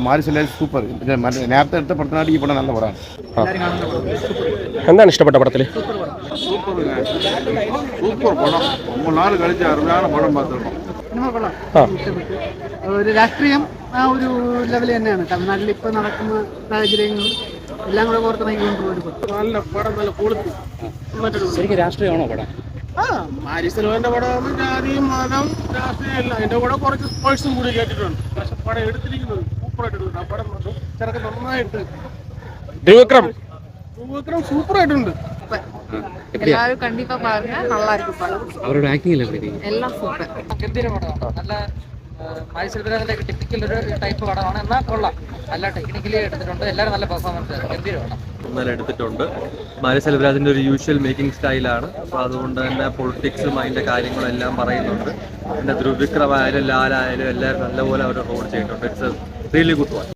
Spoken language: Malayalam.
മാരി സെൽവരാജ് സൂപ്പർ. നേരത്തെ എടുത്ത പടത്തിനായിട്ട് ഈ പടം നല്ല പടമാണ്. എന്താണ് ഇഷ്ടപ്പെട്ട പടത്തിൽ? സൂപ്പർ പടം. 3 നാൾ കളിച്ച അറുപതാണ് പടം பார்த்துருக்கோம். ഒരു രാഷ്ട്രീയം ആ ഒരു ലെവൽ തന്നെയാണ്. തമിഴ്നാട്ടിൽ ഇപ്പോൾ നടക്കുന്ന സാഹചര്യങ്ങളും എല്ലാം കൂടെ ഓർത്തിണങ്ങിക്കൊണ്ടുപോയി നല്ല പടം. നല്ല കൊടുത്തു. ശരിക്കും രാഷ്ട്രീയമാണോ പടം? മാരി സെൽവന്റെ പടം ജാതിയും മതം രാഷ്ട്രീയമല്ല. അതിന്റെ കൂടെ കുറച്ച് സ്പോർട്സും കൂടി കേട്ടിട്ടുണ്ട്. പക്ഷെ പടം എടുത്തിരിക്കുന്നത് സൂപ്പറായിട്ടുണ്ട്. ആ പടം ചെറുക്കെ നന്നായിട്ട് ത്രിവിക്രം சூப்பராயிட்டு. எல்லாரும் கண்டிப்பா பாருங்க, நல்லா இருக்கு படம். അവരുടെ ആക്ടിംഗ് எப்படி? எல்லாம் சூப்பர். ഗംഭീര പടമാണ്. നല്ല മാരി സെൽവരാജിന്റെ ടിപ്പിക്കൽ ഒരു ടൈപ്പ് പടമാണ്. എന്നാൽ കൊള്ളാം. നല്ല ടെക്നിക്കലി എടുത്തിട്ടുണ്ട്. എല്ലാവരും നല്ല പെർഫോമൻസ്. ഗംഭീര പടം നല്ല എടുത്തിട്ടുണ്ട്. മാരി സെൽവരാജിന്റെ ഒരു യൂഷ്വൽ മേക്കിംഗ് സ്റ്റൈലാണ്. അപ്പോൾ അതുകൊണ്ട് തന്നെ പൊളിറ്റിക്സും അതിൻ്റെ കാര്യങ്ങളും എല്ലാം പറയുന്നുണ്ട്. പിന്നെ ത്രിവിക്രം ആയാലും ലാലായാലും എല്ലാവരും നല്ലപോലെ അവർ റോൾ ചെയ്തിട്ടുണ്ട്. It's A really good one.